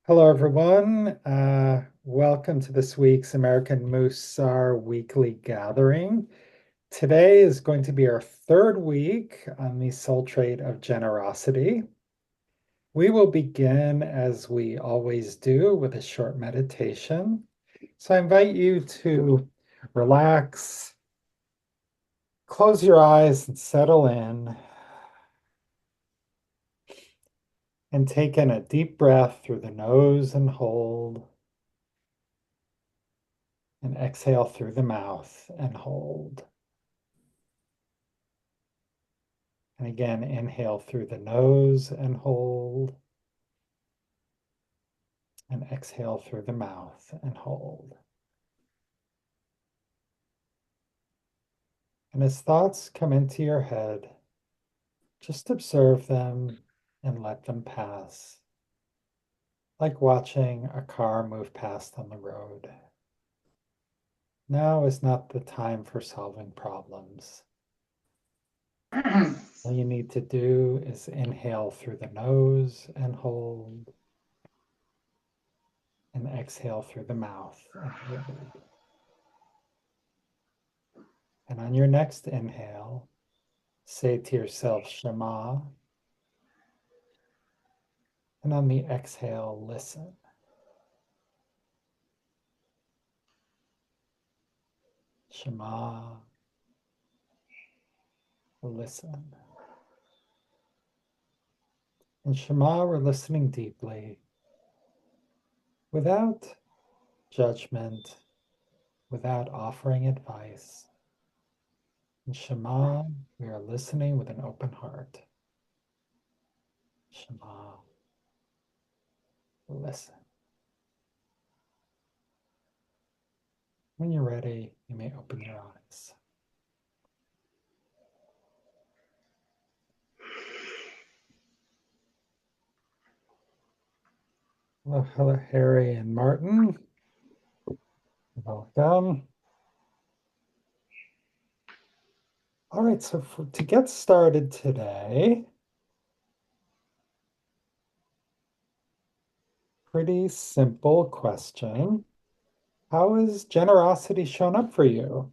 Hello, everyone. Welcome to this week's American Mussar Weekly Gathering. Today is going to be our third week on the soul trait of generosity. We will begin, as we always do, with a short meditation. So I invite you to relax, close your eyes, and settle in, and take in a deep breath through the nose and hold. And exhale through the mouth and hold. And again, inhale through the nose and hold. And exhale through the mouth and hold. And as thoughts come into your head, just observe them and let them pass, like watching a car move past on the road. Now is not the time for solving problems. All you need to do is inhale through the nose and hold, and exhale through the mouth and hold. And on your next inhale, say to yourself, Shema. And on the exhale, listen. Shema, listen. In Shema, we're listening deeply, without judgment, without offering advice. In Shema, we are listening with an open heart. Shema, listen. When you're ready, you may open your eyes. Hello, hello, Harry and Martin. Welcome. All right, so to get started today, pretty simple question. How has generosity shown up for you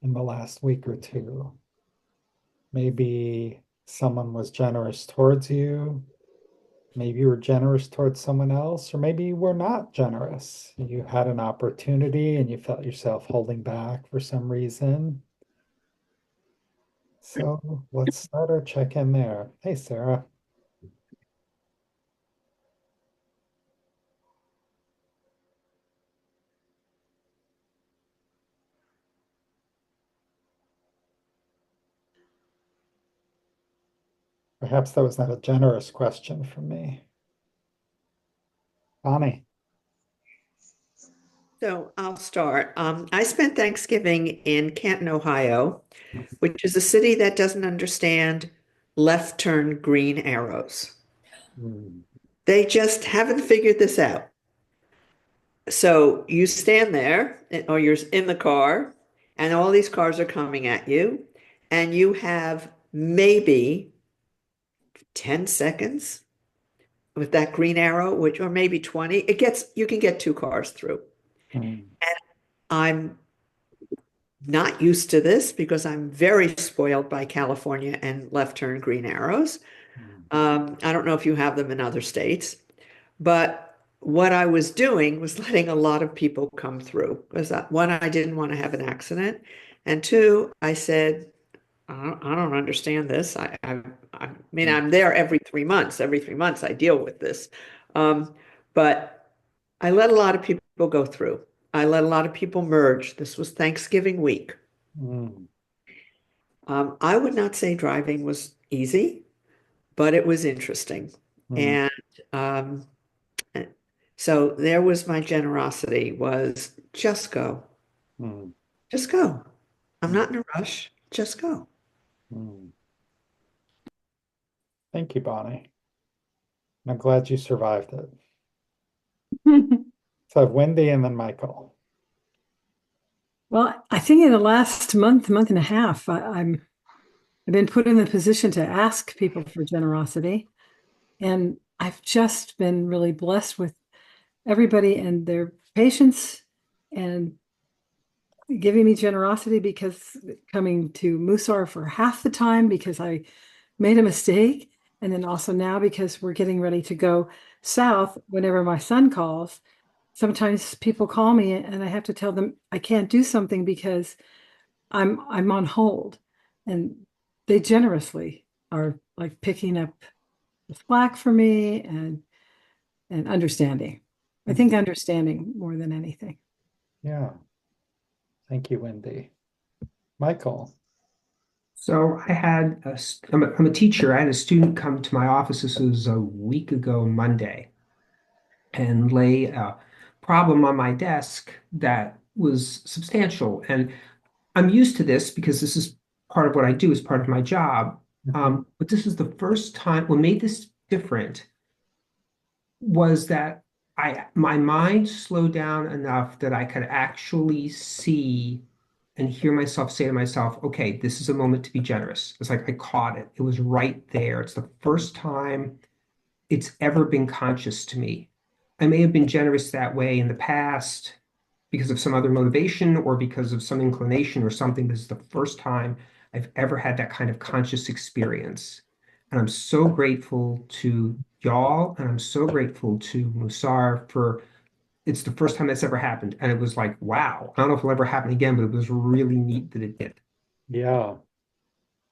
in the last week or two? Maybe someone was generous towards you. Maybe you were generous towards someone else, or maybe you were not generous. You had an opportunity and you felt yourself holding back for some reason. So let's start our check-in there. Hey, Sarah. Perhaps that was not a generous question from me. Bonnie. So I'll start. I spent Thanksgiving in Canton, Ohio, which is a city that doesn't understand left turn green arrows. Hmm. They just haven't figured this out. So you stand there, or you're in the car, and all these cars are coming at you, and you have maybe 10 seconds with that green arrow, which, or maybe 20. You can get two cars through. Hmm. I'm not used to this because I'm very spoiled by California and left turn green arrows. Hmm. I don't know if you have them in other states, but what I was doing was letting a lot of people come through because one, I didn't want to have an accident. And two, I said, I don't understand this. I mean, Hmm. I'm there every 3 months. Every 3 months, I deal with this. Um, but I let a lot of people go through. I let a lot of people merge. This was Thanksgiving week. Hmm. I would not say driving was easy, but it was interesting. Hmm. And um, so there was my generosity was just go. Hmm. Just go. I'm Hmm. not in a rush. Just go. Hmm. Thank you, Bonnie. I'm glad you survived it. So I have Wendy and then Michael. Well, I think in the last month and a half, I've been put in the position to ask people for generosity. And I've just been really blessed with everybody and their patience and giving me generosity, because coming to Mussar for half the time because I made a mistake. And then also now because we're getting ready to go south whenever my son calls. Sometimes people call me and I have to tell them I can't do something because I'm on hold. And they generously are like picking up the slack for me and understanding. I think understanding more than anything. Yeah. Thank you, Wendy. Michael. So I'm a teacher. I had a student come to my office. This was a week ago Monday, and lay a problem on my desk that was substantial. And I'm used to this because this is part of what I do as part of my job. Mhm. But this is the first time. What made this different was that my mind slowed down enough that I could actually see and hear myself say to myself, okay, this is a moment to be generous. It's like I caught it. It was right there. It's the first time it's ever been conscious to me. I may have been generous that way in the past because of some other motivation or because of some inclination or something. This is the first time I've ever had that kind of conscious experience. And I'm so grateful to y'all, and I'm so grateful to Musar for it's the first time that's ever happened. And it was like, wow. I don't know if it'll ever happen again, but it was really neat that it did. Yeah. Yeah.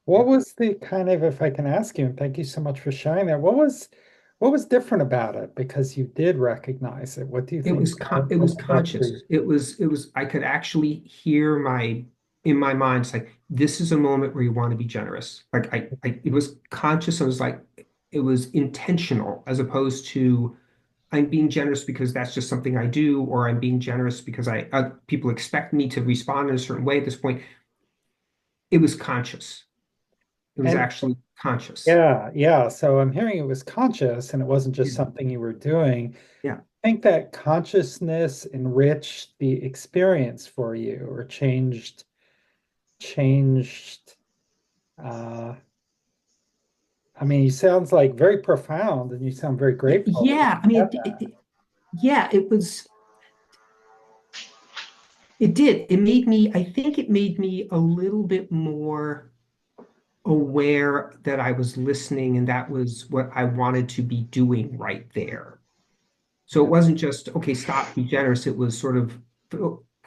What was the kind of, if I can ask you, and thank you so much for sharing that, what was different about it? Because you did recognize it. What do you think was It was different about conscious. It was I could actually hear my in my mind, it's like this is a moment where you want to be generous. Like I it was conscious. I was like it was intentional as opposed to I'm being generous because that's just something I do, or I'm being generous because I people expect me to respond in a certain way at this point. It was conscious. It was and actually conscious. yeah, yeah. So I'm hearing it was conscious and it wasn't just Yeah. something you were doing. Yeah. I think that consciousness enriched the experience for you or changed uh I mean, you sounds like very profound and you sound very grateful that Yeah. I you mean, had that. yeah, it did. I think it made me a little bit more aware that I was listening and that was what I wanted to be doing right there. So it Yeah, wasn't just, okay, stop, be generous. It was sort of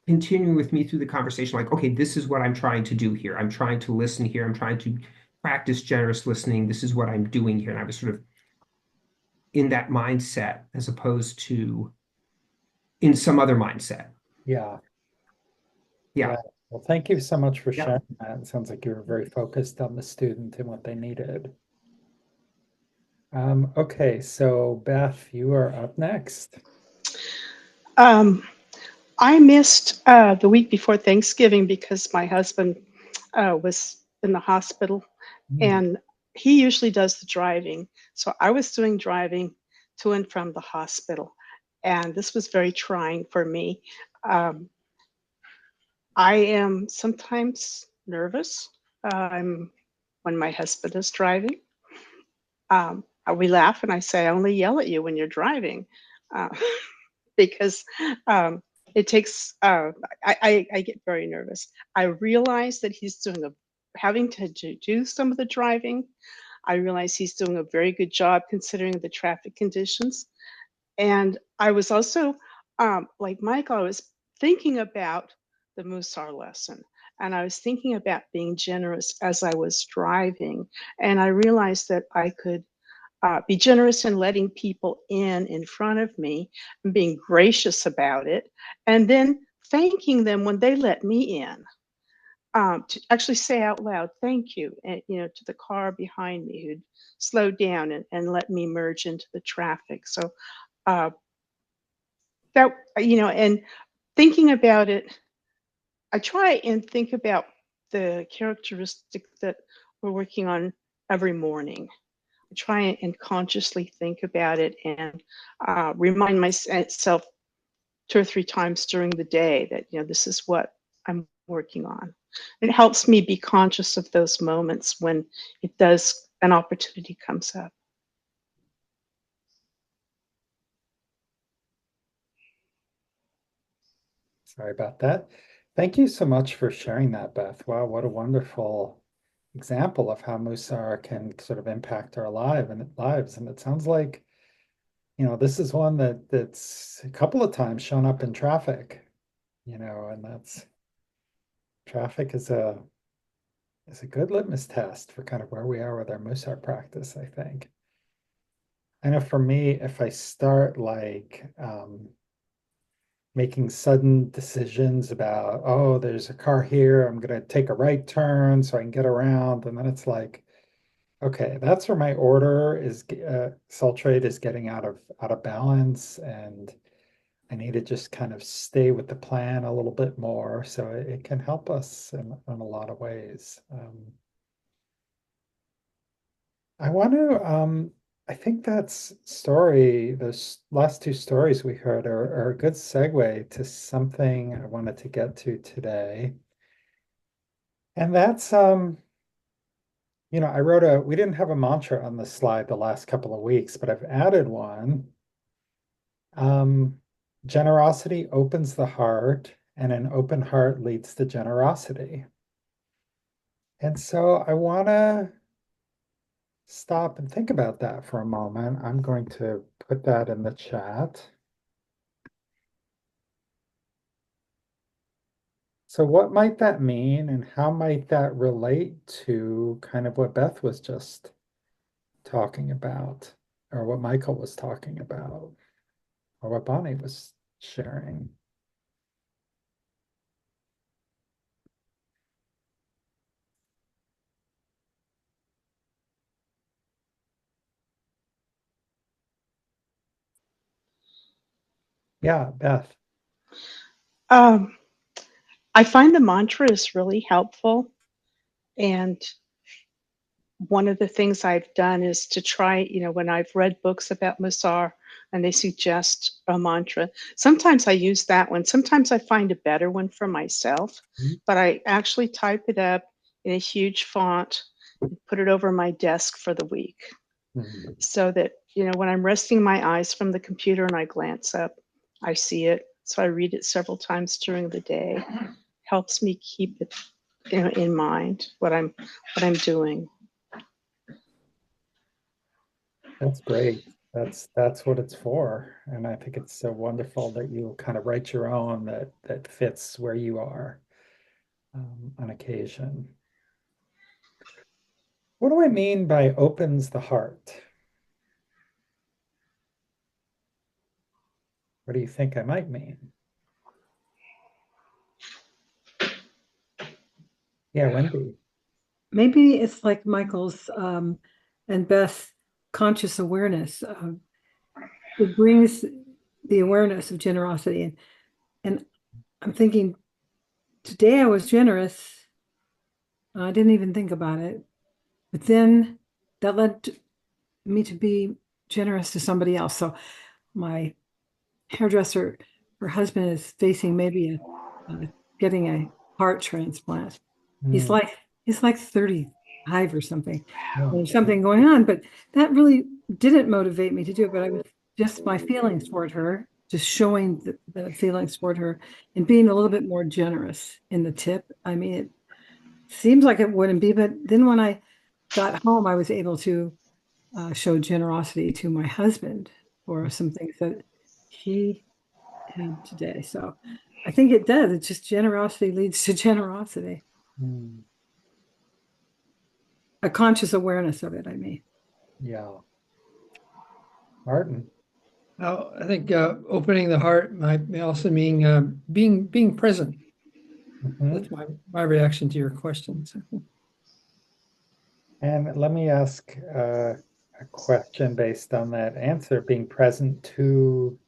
continuing with me through the conversation, like, okay, this is what I'm trying to do here. I'm trying to listen here. I'm trying to practice generous listening. This is what I'm doing here. And I was sort of in that mindset as opposed to in some other mindset. yeah, yeah. Yeah. Well, thank you so much for Yeah. sharing that. It sounds like you were very focused on the student and what they needed. Okay, so Beth, you are up next. Um, I missed the week before Thanksgiving because my husband was in the hospital Hmm. and he usually does the driving. So I was doing driving to and from the hospital. And this was very trying for me. Um, I am sometimes nervous when my husband is driving. We laugh and I say, I only yell at you when you're driving. Uh, because it takes I get very nervous. I realize that he's doing a having to do some of the driving. I realize he's doing a very good job considering the traffic conditions. And I was also like Michael, I was thinking about the Musar lesson. And I was thinking about being generous as I was driving. And I realized that I could be generous in letting people in front of me and being gracious about it, and then thanking them when they let me in. To actually say out loud, thank you, and, to the car behind me who'd slowed down and let me merge into the traffic. So uh, and thinking about it, I try and think about the characteristic that we're working on every morning. Try and consciously think about it and remind myself 2 or 3 times during the day that this is what I'm working on. It helps me be conscious of those moments when an opportunity comes up. Sorry about that. Thank you so much for sharing that, Beth. Wow, what a wonderful example of how Mussar can sort of impact our lives. And it sounds like, this is one that's a couple of times shown up in traffic, and that's traffic is a good litmus test for kind of where we are with our Mussar practice, I think. I know for me, if I start like making sudden decisions about, oh, there's a car here, I'm going to take a right turn so I can get around. And then it's like, okay, that's where my order is, sultrate is getting out of balance. And I need to just kind of stay with the plan a little bit more. So it can help us in a lot of ways. I want to, I think those last two stories we heard are a good segue to something I wanted to get to today. And that's, we didn't have a mantra on the slide the last couple of weeks, but I've added one. Um, Generosity opens the heart, and an open heart leads to generosity. And so I want to stop and think about that for a moment. I'm going to put that in the chat. So what might that mean, and how might that relate to kind of what Beth was just talking about, or what Michael was talking about, or what Bonnie was sharing? Yeah, Beth. Um, I find the mantra is really helpful. And one of the things I've done is to try, when I've read books about Mussar and they suggest a mantra, sometimes I use that one. Sometimes I find a better one for myself, but I actually type it up in a huge font and put it over my desk for the week Mhm. so that, when I'm resting my eyes from the computer and I glance up, I see it. So I read it several times during the day. Helps me keep it, in mind what I'm doing. That's great. That's what it's for. And I think it's so wonderful that you kind of write your own that fits where you are on occasion. What do I mean by opens the heart? What do you think I might mean? Yeah, Wendy. Maybe it's like Michael's and Beth's conscious awareness. It brings the awareness of generosity. And I'm thinking today I was generous. I didn't even think about it. But then that led me to be generous to somebody else. So my hairdresser, her husband is facing maybe getting a heart transplant. He's Mm, like he's like 35 or something. oh, There's something going on, but that really didn't motivate me to do it. But I was just my feelings toward her, just showing the feelings toward her and being a little bit more generous in the tip. I mean, it seems like it wouldn't be, but then when I got home, I was able to show generosity to my husband for some things that he had today. So I think it does. It's just generosity leads to generosity. mm, A conscious awareness of it, I mean. yeah. Martin. I think opening the heart may also mean being present. Mhm. That's my reaction to your questions. And let me ask a question based on that answer, being present to.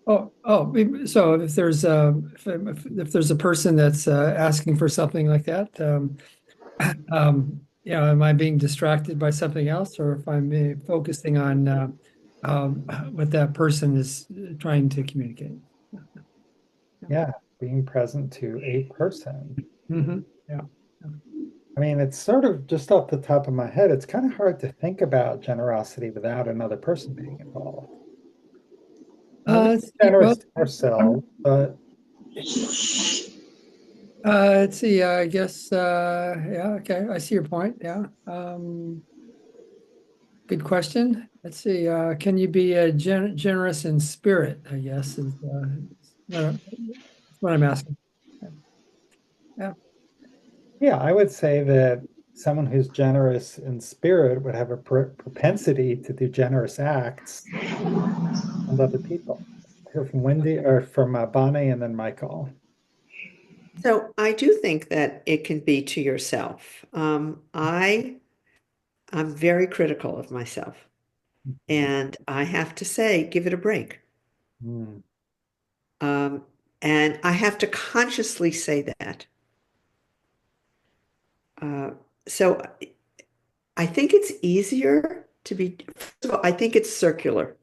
So if there's if there's a person that's asking for something like that, am I being distracted by something else, or if I'm focusing on what that person is trying to communicate? Yeah, being present to a person. Yeah. I mean, it's sort of just off the top of my head, it's kind of hard to think about generosity without another person being involved. Let's see, Generous well, to ourselves, but let's see, I guess, yeah, okay, I see your point, yeah. Good question. Let's see, can you be generous in spirit, I guess, is what I'm asking. Yeah, yeah, I would say that someone who's generous in spirit would have a propensity to do generous acts and other people. Hear from Wendy or from Bonnie and then Michael. So I do think that it can be to yourself. I'm very critical of myself, and I have to say, give it a break. Mm, Um, and I have to consciously say that. Uh, so I think it's easier to be, first of all, I think it's circular.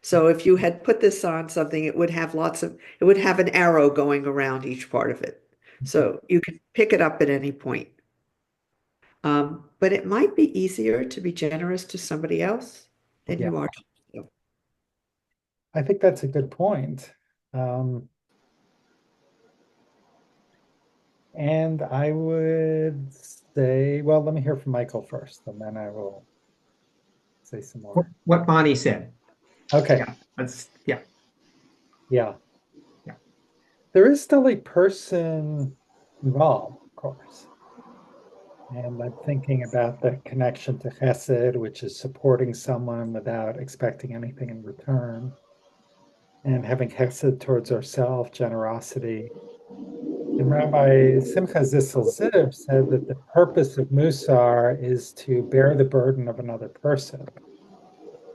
So if you had put this on something, it would have it would have an arrow going around each part of it. So you can pick it up at any point. But it might be easier to be generous to somebody else than yeah, you are to yourself. I think that's a good point. Um, and I would say, well, let me hear from Michael first, and then I will say some more. What Bonnie said. Okay, Yeah, yeah, yeah. yeah. There is still a person involved, of course. And I'm thinking about the connection to chesed, which is supporting someone without expecting anything in return, and having chesed towards ourselves, generosity. And Rabbi Simcha Zissel Ziv said that the purpose of Musar is to bear the burden of another person.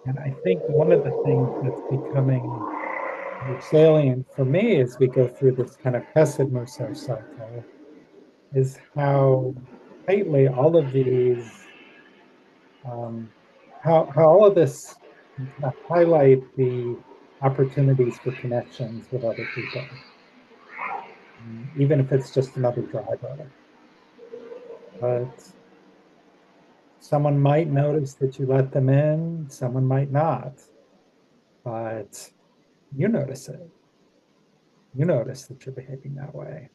And I think one of the things that's becoming more salient for me as we go through this kind of chesed Musar cycle is how tightly all of these um, how all of this can kind of highlight the opportunities for connections with other people, even if it's just another driver. But someone might notice that you let them in, someone might not, but you notice it. You notice that you're behaving that way.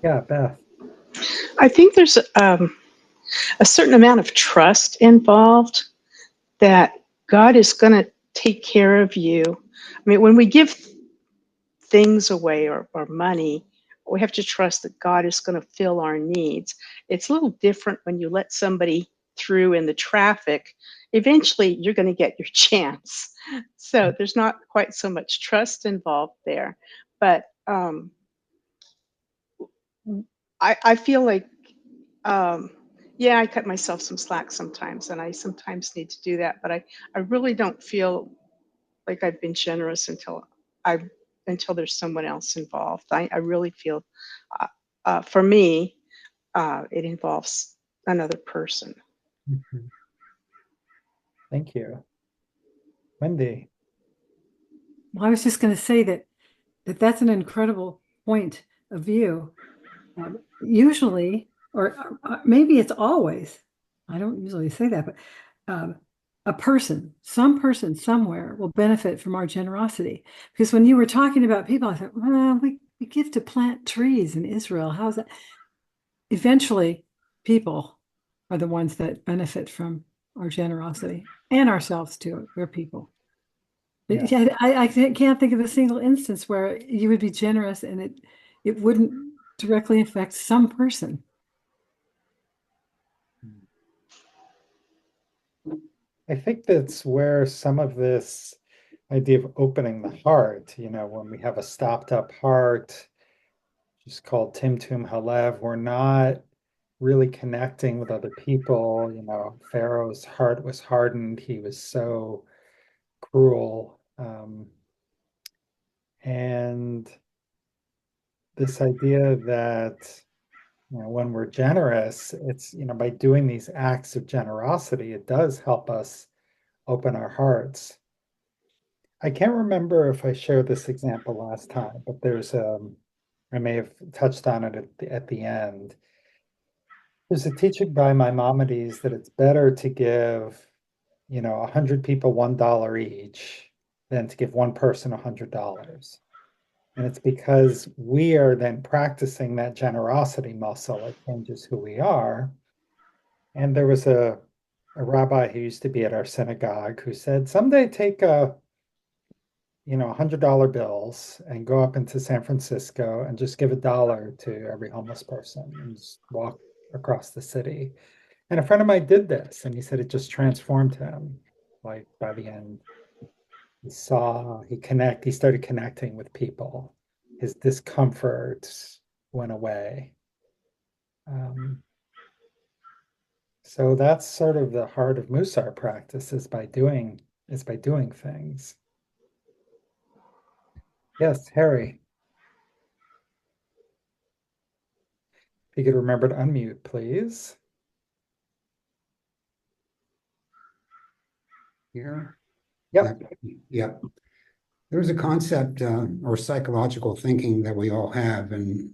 Yeah, Beth. I think there's a certain amount of trust involved that God is going to take care of you. I mean, when we give things away or money, we have to trust that God is going to fill our needs. It's a little different when you let somebody through in the traffic. Eventually, you're going to get your chance. So there's not quite so much trust involved there. But I feel like, um, yeah, I cut myself some slack sometimes, and I sometimes need to do that. But I really don't feel like I've been generous I until there's someone else involved. I really feel, uh, for me, it involves another person. Mhm. Thank you. Wendy. Well, I was just going to say that's an incredible point of view. Usually, or maybe it's always, I don't usually say that, but um, some person somewhere will benefit from our generosity. Because when you were talking about people, I thought, well, we give to plant trees in Israel. How's that? Eventually, people are the ones that benefit from our generosity and ourselves too. We're people. Yeah. Yeah, I can't think of a single instance where you would be generous and it wouldn't directly affect some person. I think that's where some of this idea of opening the heart, when we have a stopped up heart, just called Timtum Halev, we're not really connecting with other people. Pharaoh's heart was hardened. He was so cruel. And this idea that, when we're generous, it's, by doing these acts of generosity, it does help us open our hearts. I can't remember if I shared this example last time, but I may have touched on it at the end. There's a teaching by Maimonides that it's better to give, 100 people $1 each than to give one person $100. And it's because we are then practicing that generosity muscle. It changes who we are. And there was a rabbi who used to be at our synagogue who said, someday take $100 bills and go up into San Francisco and just give $1 to every homeless person and just walk across the city. And a friend of mine did this, and he said it just transformed him. Like by the end, he started connecting with people. His discomfort went away. So that's sort of the heart of Mussar practice is by doing things. Yes, Harry, if you could remember to unmute, please. Here. Yep. Yep. There's a concept or psychological thinking that we all have, and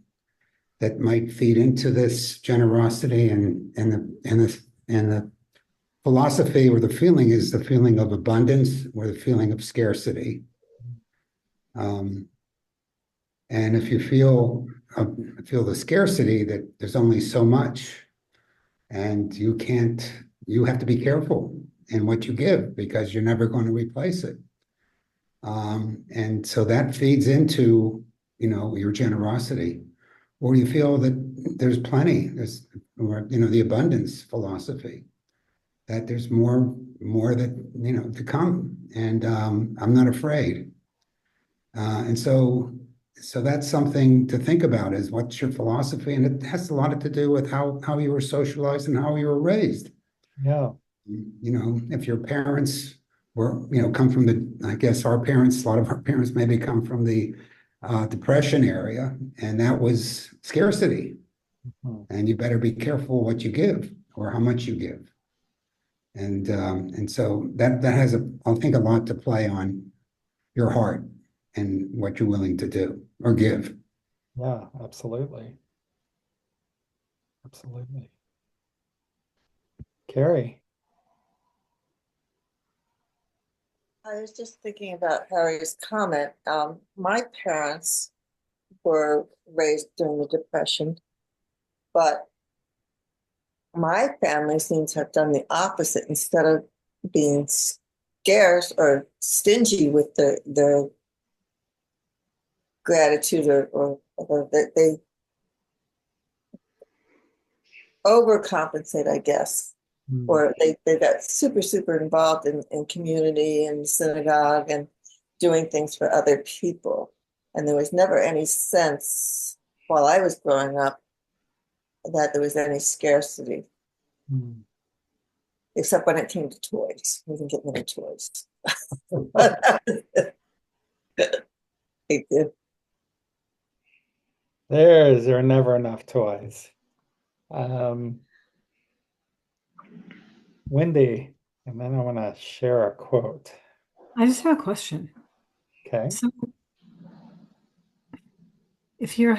that might feed into this generosity and the philosophy or the feeling is the feeling of abundance or the feeling of scarcity. And if you feel the scarcity, that there's only so much, and you have to be careful in what you give because you're never going to replace it. And so that feeds into, your generosity, or you feel that there's plenty, the abundance philosophy, that there's more that, to come. And I'm not afraid. And so that's something to think about, is what's your philosophy? And it has a lot to do with how you were socialized and how you were raised. Yeah. If your parents were, come from I guess a lot of our parents maybe come from the Depression area, and that was scarcity. Mhm. And you better be careful what you give or how much you give. And so that has I think a lot to play on your heart and what you're willing to do or give. Yeah, absolutely. Absolutely. Carrie. I was just thinking about Harry's comment. My parents were raised during the Depression, but my family seems to have done the opposite. Instead of being scarce or stingy with their gratitude, or they overcompensate, I guess. Or they got super, super involved in community and synagogue and doing things for other people. And there was never any sense while I was growing up that there was any scarcity, Mm. except when it came to toys. We didn't get many toys. They did. There are never enough toys. Wendy, and then I want to share a quote. I just have a question. Okay. So if you're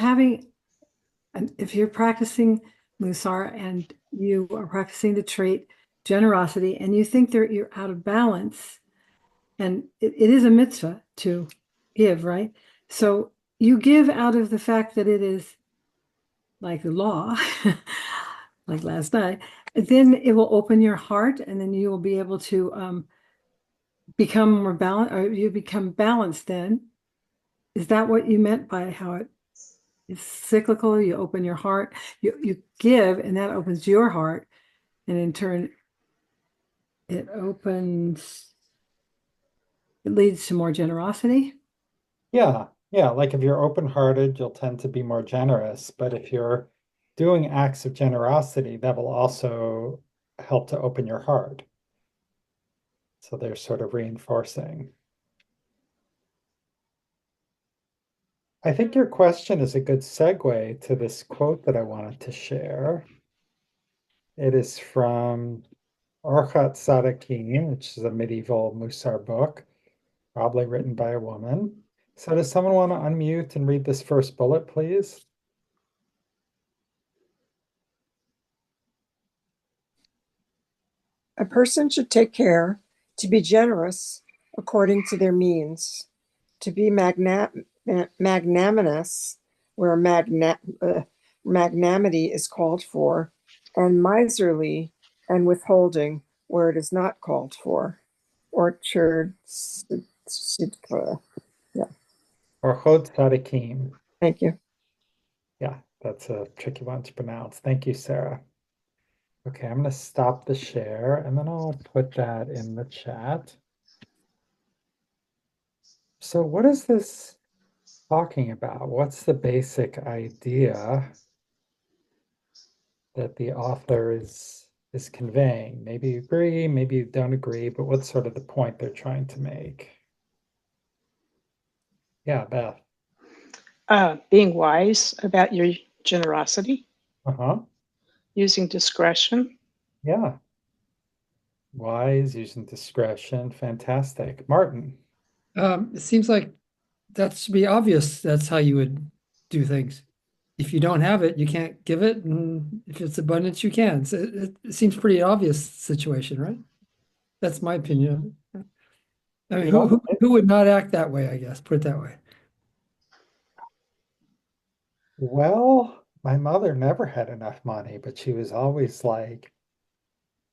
practicing Mussar and you are practicing the trait generosity and you think that you're out of balance, and it is a mitzvah to give, right? So you give out of the fact that it is like the law, like last night, then it will open your heart and then you will be able to become more balanced, or you become balanced then. Is that what you meant by how it is cyclical? You open your heart, you give, and that opens your heart, and in turn, it leads to more generosity. Yeah. Yeah. Like if you're open-hearted, you'll tend to be more generous. But if you're doing acts of generosity, that will also help to open your heart. So they're sort of reinforcing. I think your question is a good segue to this quote that I wanted to share. It is from Orchat Sadakim, which is a medieval Mussar book, probably written by a woman. So does someone want to unmute and read this first bullet, please? A person should take care to be generous according to their means, to be magnanimous where magnanimity is called for, and miserly and withholding where it is not called for. Orchard, yeah, Or Chod Sadikim. thank you. Yeah, that's a tricky one to pronounce. Thank you, Sarah. Okay, I'm going to stop the share and then I'll put that in the chat. So what is this talking about? What's the basic idea that the author is conveying? Maybe you agree, maybe you don't agree, but what's sort of the point they're trying to make? Yeah, Beth. Being wise about your generosity, Uh-huh. using discretion. Yeah. Wise, using discretion. Fantastic. Martin. It seems like that should be obvious. That's how you would do things. If you don't have it, you can't give it, and if it's abundance, you can. So it seems pretty obvious situation, right? That's my opinion. I mean, Yeah. who would not act that way, I guess, put it that way. Well, my mother never had enough money, but she was always like,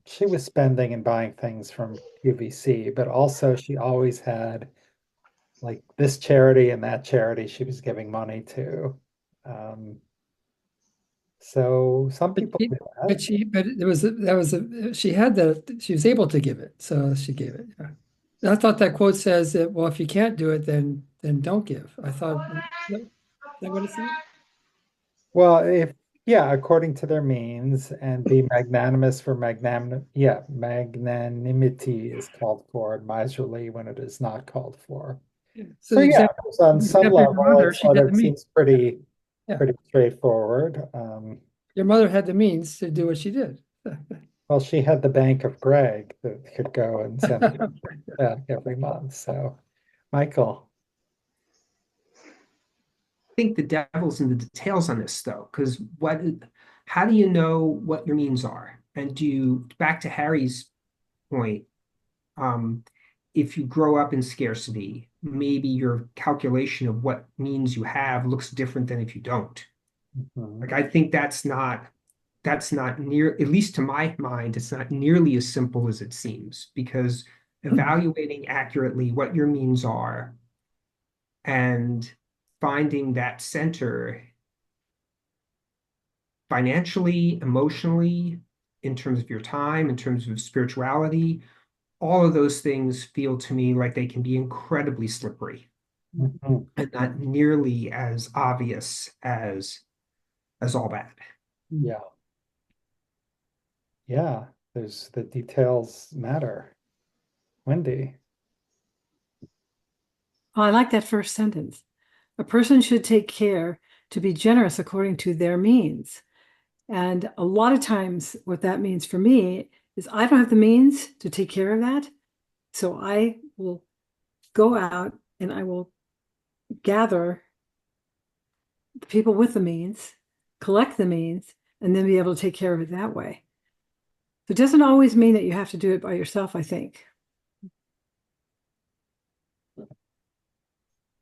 she was spending and buying things from QVC, but also she always had like this charity and that charity she was giving money to. So some But people she, do but that. she, but there was that was a she had she was able to give it, so she gave it. Yeah. And I thought that quote says that, well, if you can't do it, then don't give. I thought that what it said? Well, if yeah, according to their means, and be magnanimous for yeah, magnanimity is called for, and miserly when it is not called for. Yeah. So So the yeah, example, on the some example of your level, mother, it she sort had the of means. seems pretty Yeah, pretty straightforward. your mother had the means to do what she did. Well, she had the Bank of Greg that could go and send back every month. So, Michael. Think the devil's in the details on this though, because how do you know what your means are? And do you, back to Harry's point, um, if you grow up in scarcity, maybe your calculation of what means you have looks different than if you don't. Mhm. Like I think that's not near, at least to my mind, it's not nearly as simple as it seems, because evaluating accurately what your means are and finding that center financially, emotionally, in terms of your time, in terms of spirituality, all of those things feel to me like they can be incredibly slippery Mhm. and not nearly as obvious as all that. Yeah. Yeah. There's the details matter. Wendy. Oh, I like that first sentence. A person should take care to be generous according to their means. And a lot of times, what that means for me is I don't have the means to take care of that. So I will go out and I will gather the people with the means, collect the means, and then be able to take care of it that way. It doesn't always mean that you have to do it by yourself, I think.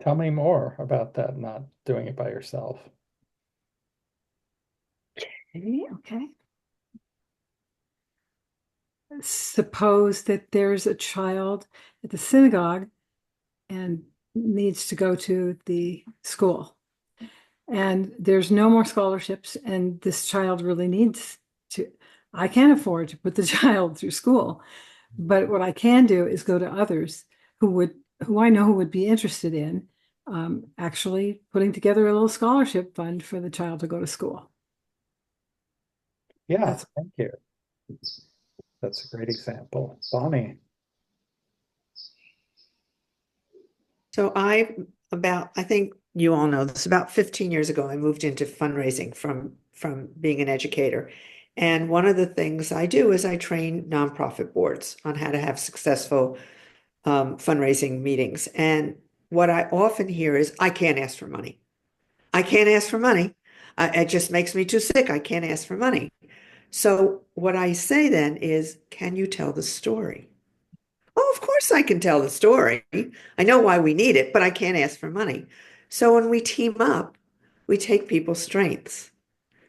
Tell me more about that, not doing it by yourself. Okay. Suppose that there's a child at the synagogue and needs to go to the school. And there's no more scholarships, and this child really needs to. I can't afford to put the child through school, but what I can do is go to others who I know who would be interested in actually putting together a little scholarship fund for the child to go to school. Yeah, That's thank you. That's a great example. Bonnie. So I think you all know this, about 15 years ago, I moved into fundraising from being an educator. And one of the things I do is I train nonprofit boards on how to have successful fundraising meetings. And what I often hear is, I can't ask for money. I can't ask for money. It just makes me too sick. I can't ask for money. So what I say then is, can you tell the story? Oh, of course I can tell the story. I know why we need it, but I can't ask for money. So when we team up, we take people's strengths.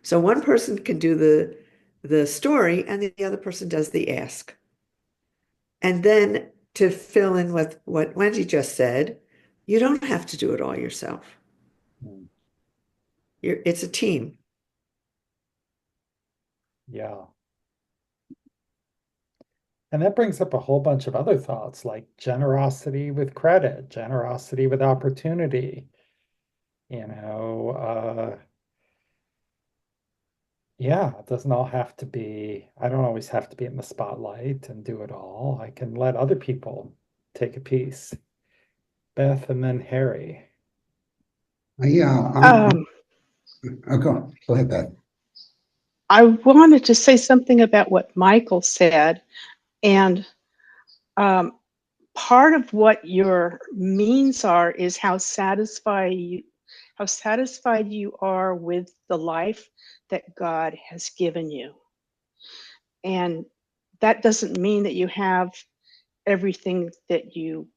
So one person can do the story and the other person does the ask. And then to fill in with what Wendy just said, you don't have to do it all yourself. Mm. It's a team. Yeah. And that brings up a whole bunch of other thoughts like generosity with credit, generosity with opportunity, you know, yeah, it doesn't all have to be, I don't always have to be in the spotlight and do it all. I can let other people take a piece. Beth and then Harry. Yeah, Um, go ahead, Beth. I wanted to say something about what Michael said, and um, part of what your means are is how satisfied you are with the life that God has given you. And that doesn't mean that you have everything that you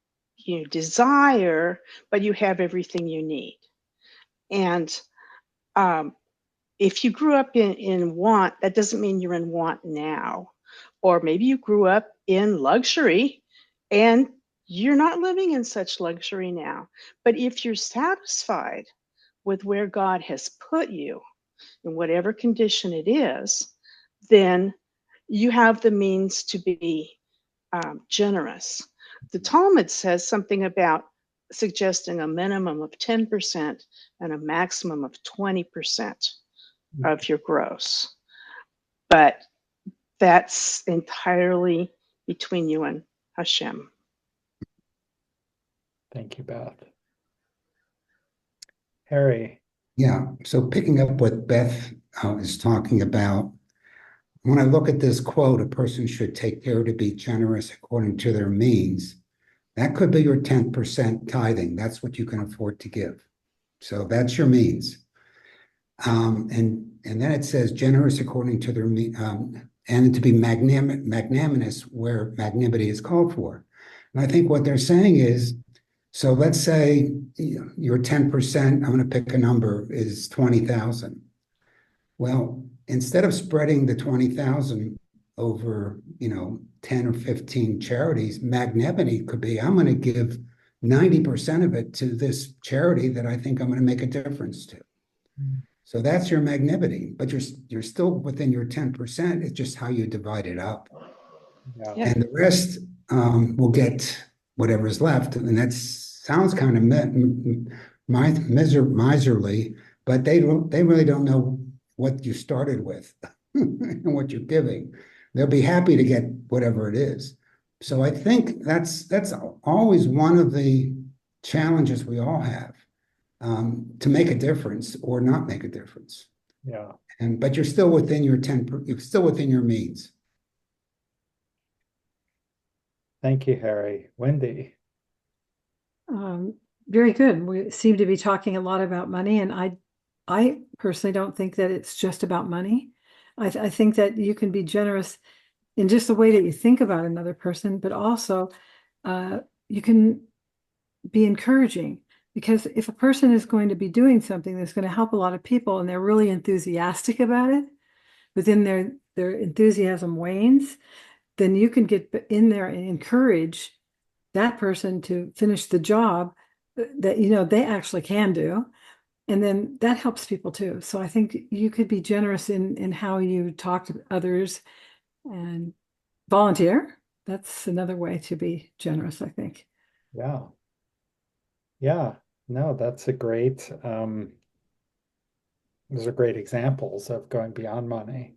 desire, but you have everything you need. And um, if you grew up in want, that doesn't mean you're in want now. Or maybe you grew up in luxury and you're not living in such luxury now. But if you're satisfied with where God has put you, in whatever condition it is, then you have the means to be generous. The Talmud says something about suggesting a minimum of 10% and a maximum of 20% of your gross. But that's entirely between you and Hashem. Thank you, Beth. Harry. Yeah, so picking up what Beth is talking about, when I look at this quote, a person should take care to be generous according to their means. That could be your 10% tithing. That's what you can afford to give. So that's your means. And then it says generous according to their and to be magnanimous where magnanimity is called for. And I think what they're saying is, so let's say your 10%, I'm going to pick a number, is 20,000. Well, instead of spreading the 20,000 over, 10 or 15 charities, magnanimity could be, I'm going to give 90% of it to this charity that I think I'm going to make a difference to. So that's your magnanimity, but you're still within your 10%. It's just how you divide it up. Yeah. Yeah. And the rest will get whatever is left. And that sounds kind of miserly, but they really don't know what you started with and what you're giving. They'll be happy to get whatever it is. So I think that's always one of the challenges we all have, to make a difference or not make a difference. Yeah. But you're still within your you're still within your means. Thank you, Harry. Wendy. Very good. We seem to be talking a lot about money, and I personally don't think that it's just about money. I think that you can be generous in just the way that you think about another person, but also you can be encouraging, because if a person is going to be doing something that's going to help a lot of people and they're really enthusiastic about it, but then their enthusiasm wanes, then you can get in there and encourage that person to finish the job that they actually can do, and then that helps people too. So I think you could be generous in how you talk to others and volunteer. That's another way to be generous, I think. Yeah. Yeah. No, that's a great, those are great examples of going beyond money.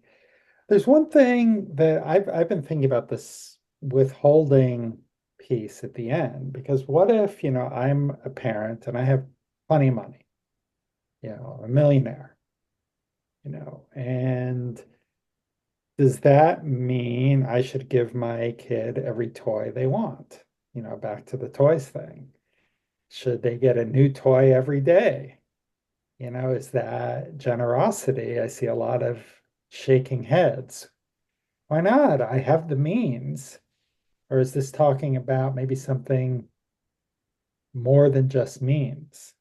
There's one thing that I've been thinking about, this withholding piece at the end, because what if, I'm a parent and I have plenty of money, a millionaire, and does that mean I should give my kid every toy they want? Back to the toys thing. Should they get a new toy every day? Is that generosity? I see a lot of shaking heads. Why not? I have the means. Or is this talking about maybe something more than just means?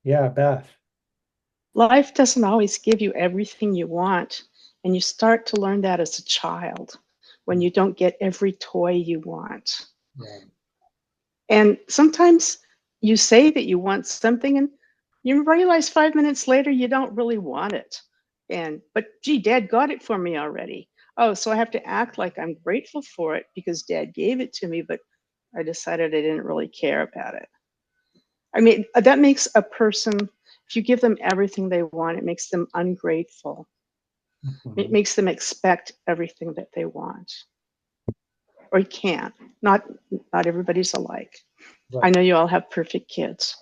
Yeah, Beth. Life doesn't always give you everything you want, and you start to learn that as a child when you don't get every toy you want. Right. And sometimes you say that you want something and you realize 5 minutes later you don't really want it. But gee, dad got it for me already. Oh, so I have to act like I'm grateful for it because dad gave it to me, but I decided I didn't really care about it. I mean, that makes a person, if you give them everything they want, it makes them ungrateful. It Mhm. makes them expect everything that they want. Or you can't. Not everybody's alike. I Right. know you all have perfect kids.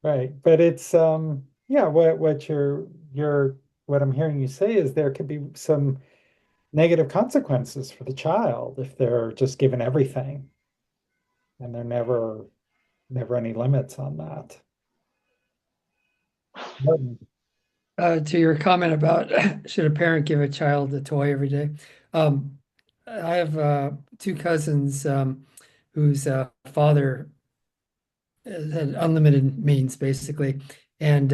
Right. But it's yeah, what you're what I'm hearing you say is there could be some negative consequences for the child if they're just given everything and there never any limits on that. Martin. To your comment about should a parent give a child a toy every day? Um, I have two cousins whose father had unlimited means basically, and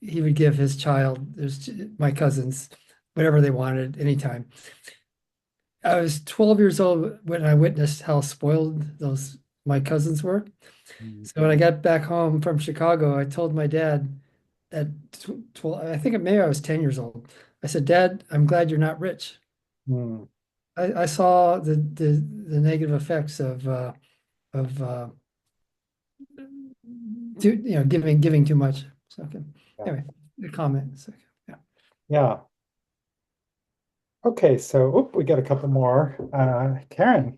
he would give his child, there's my cousins, whatever they wanted anytime. I was 12 years old when I witnessed how spoiled those my cousins were. So when I got back home from Chicago, I told my dad at 12, I think maybe I was 10 years old. I said, Dad, I'm glad you're not rich. Hmm. I saw the negative effects of giving too much. So okay. Yeah. Anyway, the comment. So, yeah. Yeah. Okay, so we got a couple more. Karen.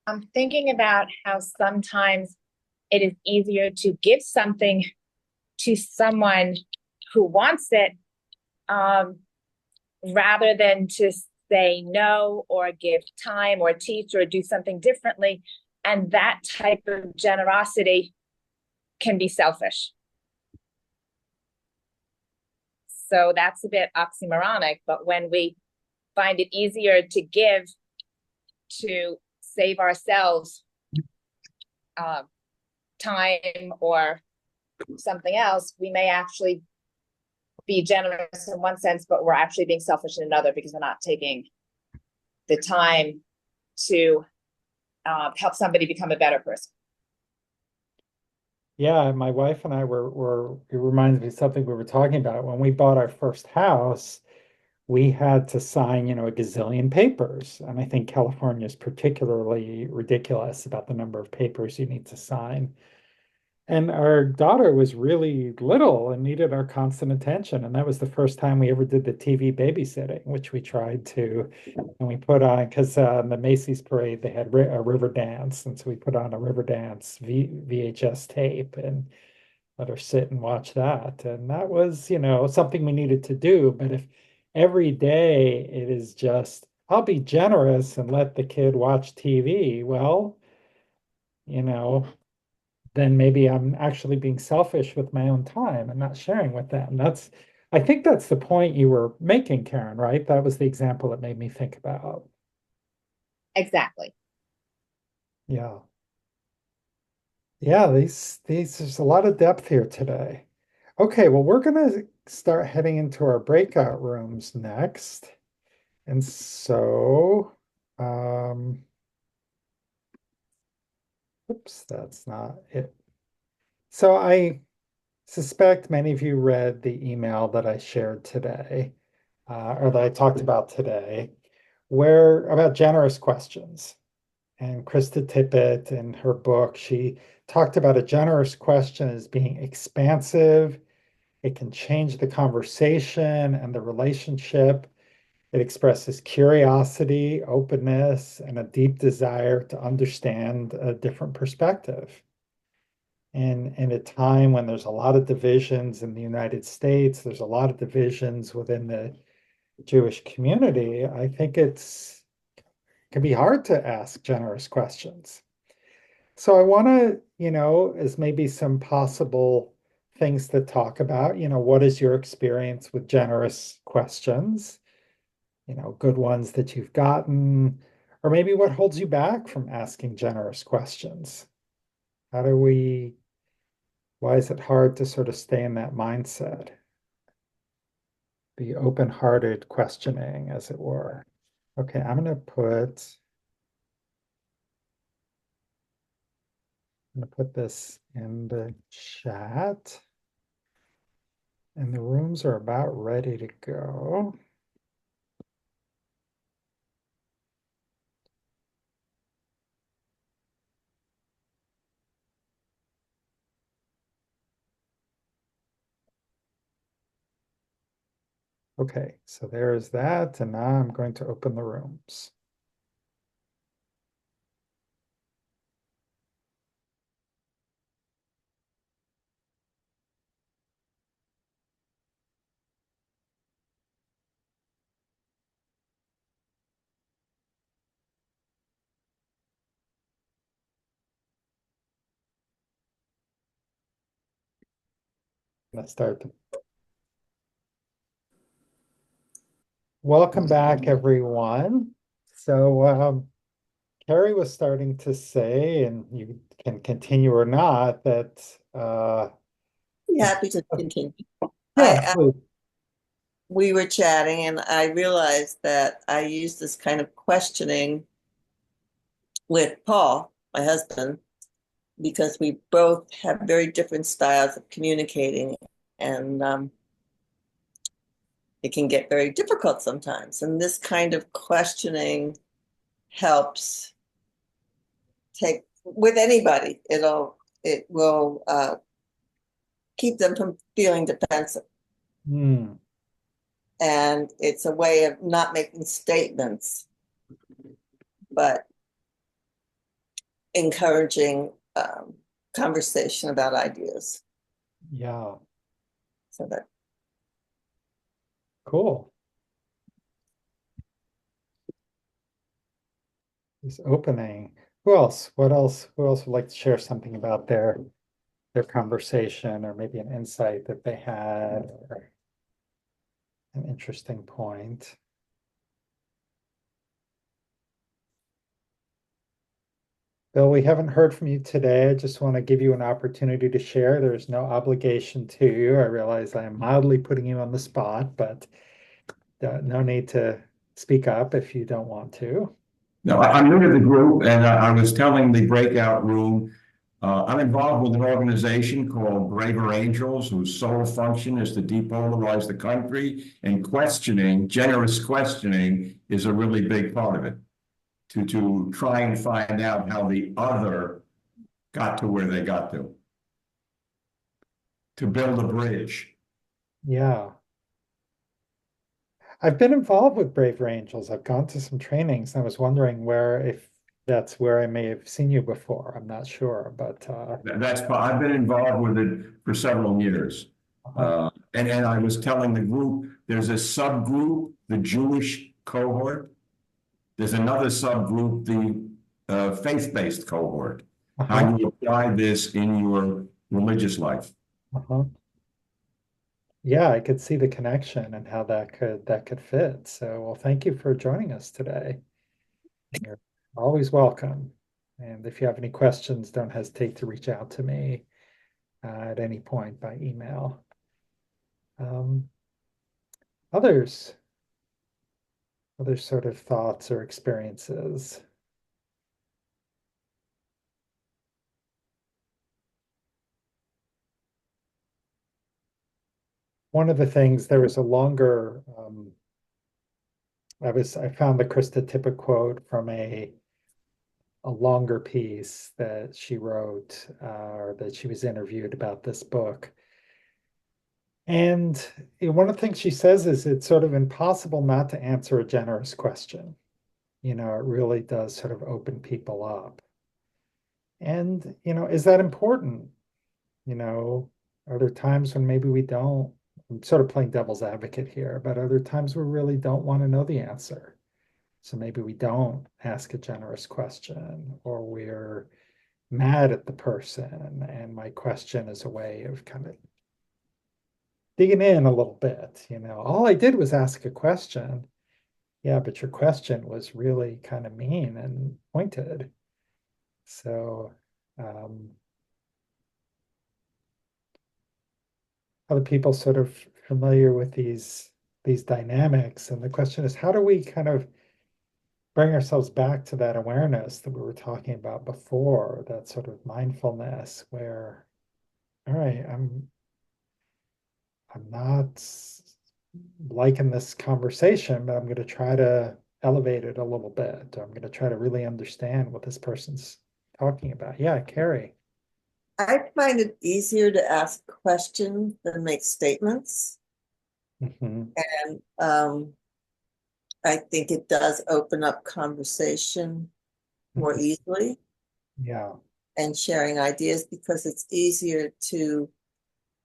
I'm thinking about how sometimes it is easier to give something to someone who wants it um, rather than to say no or give time or teach or do something differently. And that type of generosity can be selfish. So that's a bit oxymoronic, but when we find it easier to give to save ourselves uh, time or something else, we may actually be generous in one sense, but we're actually being selfish in another because we're not taking the time to help somebody become a better person. Yeah, my wife and I it reminds me of something we were talking about. When we bought our first house, we had to sign, a gazillion papers. And I think California is particularly ridiculous about the number of papers you need to sign. And our daughter was really little and needed our constant attention. And that was the first time we ever did the TV babysitting, which we tried to. And we put on, because the Macy's parade, they had a river dance. And so we put on a river dance VHS tape and let her sit and watch that. And that was, something we needed to do. But if every day it is just, I'll be generous and let the kid watch TV, well, you know, then maybe I'm actually being selfish with my own time and not sharing with them. I think that's the point you were making, Karen, right? That was the example it made me think about. Exactly. Yeah. Yeah, there's a lot of depth here today. Okay, well, we're gonna start heading into our breakout rooms next. And so, oops, that's not it. So I suspect many of you read the email that I shared today, or that I talked about today, where about generous questions. And Krista Tippett, in her book, she talked about a generous question as being expansive. It can change the conversation and the relationship. It expresses curiosity, openness, and a deep desire to understand a different perspective. And in a time when there's a lot of divisions in the United States, there's a lot of divisions within the Jewish community, I think it can be hard to ask generous questions. So I want to, as maybe some possible things to talk about, what is your experience with generous questions? Good ones that you've gotten, or maybe what holds you back from asking generous questions? How do we, why is it hard to sort of stay in that mindset? Be open-hearted questioning, as it were. Okay, I'm gonna put this in the chat. And the rooms are about ready to go. Okay, so there's that, and now I'm going to open the rooms. Let's start. Welcome back, everyone. So Carrie was starting to say, and you can continue or not, that Happy to continue. yeah, please. We were chatting, and I realized that I use this kind of questioning with Paul, my husband, because we both have very different styles of communicating, and it can get very difficult sometimes. And this kind of questioning helps take with anybody. It will keep them from feeling defensive. Hmm. And it's a way of not making statements, but encouraging conversation about ideas. Yeah, So that cool. This opening. Who else? What else? Who else would like to share something about their conversation, or maybe an insight that they had, or an interesting point? Bill, we haven't heard from you today. I just want to give you an opportunity to share. There's no obligation to you. I realize I am mildly putting you on the spot, but no need to speak up if you don't want to. No, I'm new to the group, and I was telling the breakout room, I'm involved with an organization called Braver Angels, whose sole function is to depolarize the country, and generous questioning is a really big part of it. To try and find out how the other got to where they got to build a bridge. Yeah. I've been involved with Braver Angels. I've gone to some trainings. And I was wondering if that's where I may have seen you before. I'm not sure, but I've been involved with it for several years. And I was telling the group, there's a subgroup, the Jewish cohort. There's another subgroup, the faith-based cohort. How you apply this in your religious life. Yeah, I could see the connection and how that could fit. So, well, thank you for joining us today. You're always welcome. And if you have any questions, don't hesitate to reach out to me at any point by email. Others, other sort of thoughts or experiences. One of the things, there was a longer, I found the Krista Tippett quote from a longer piece that she wrote, or that she was interviewed about this book. And one of the things she says is it's sort of impossible not to answer a generous question. It really does sort of open people up. And, is that important? Are there times when maybe we don't? I'm sort of playing devil's advocate here, but are there times we really don't want to know the answer? So maybe we don't ask a generous question, or we're, mad at the person. And my question is a way of kind of digging in a little bit, all I did was ask a question. Yeah, but your question was really kind of mean and pointed. So, other people sort of familiar with these dynamics, and the question is, how do we kind of bring ourselves back to that awareness that we were talking about before, that sort of mindfulness where, all right, I'm not liking this conversation, but I'm going to try to elevate it a little bit. I'm going to try to really understand what this person's talking about. Yeah, Carrie. I find it easier to ask questions than make statements. Mhm. And I think it does open up conversation more easily Yeah. and sharing ideas, because it's easier to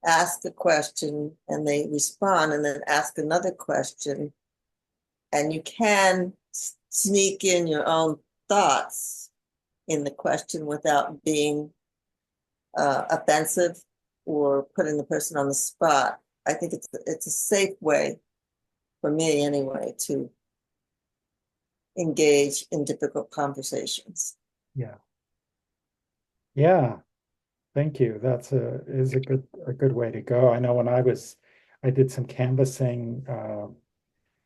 ask a question and they respond and then ask another question. And you can sneak in your own thoughts in the question without being offensive or putting the person on the spot. I think it's a safe way, for me anyway, to engage in difficult conversations. Yeah. Yeah. Thank you. That's is a good way to go. I know when I did some canvassing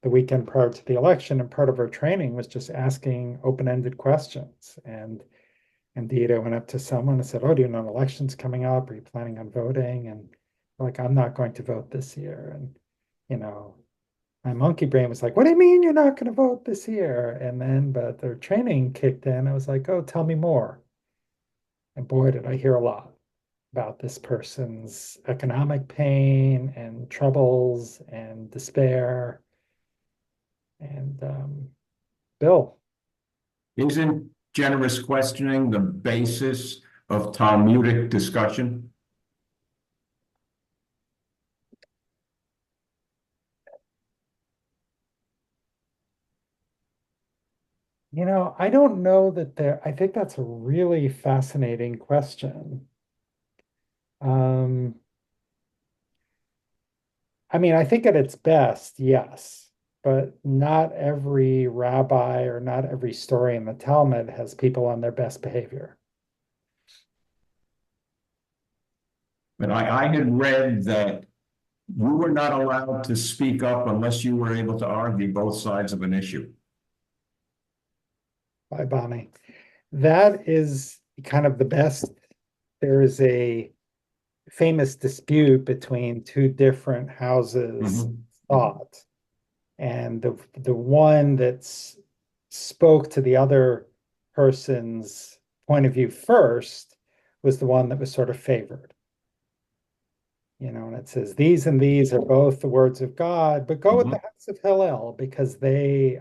the weekend prior to the election, and part of our training was just asking open-ended questions. And indeed, I went up to someone and said, "Oh, do you know an election's coming up? Are you planning on voting?" And like, "I'm not going to vote this year." And my monkey brain was like, "What do you mean you're not going to vote this year?" And then, but their training kicked in. I was like, "Oh, tell me more." And boy, did I hear a lot about this person's economic pain and troubles and despair. And Bill. Isn't generous questioning the basis of Talmudic discussion? I don't know that I think that's a really fascinating question. Um, I mean, I think at its best, yes, but not every rabbi or not every story in the Talmud has people on their best behavior. But I had read that you were not allowed to speak up unless you were able to argue both sides of an issue. Bye, Bonnie. That is kind of the best. There is a famous dispute between two different houses thought. And the one that's spoke to the other person's point of view first was the one that was sort of favored. And it says, these and these are both the words of God, but go with the house of Hillel because they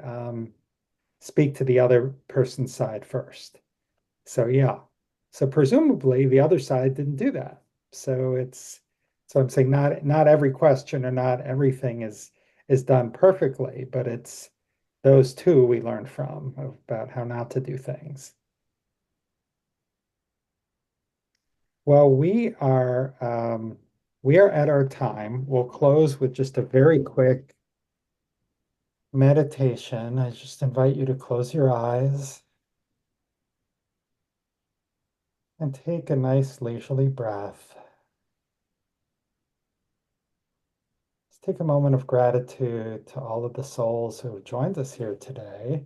speak to the other person's side first. So yeah. So presumably the other side didn't do that. So I'm saying not every question or not everything is done perfectly, but it's those two we learn from about how not to do things. Well, we are at our time. We'll close with just a very quick meditation. I just invite you to close your eyes and take a nice leisurely breath. Let's take a moment of gratitude to all of the souls who have joined us here today,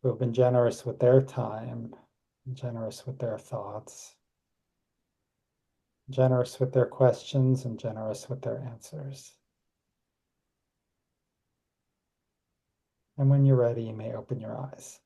who have been generous with their time, generous with their thoughts, generous with their questions, and generous with their answers. And when you're ready, you may open your eyes.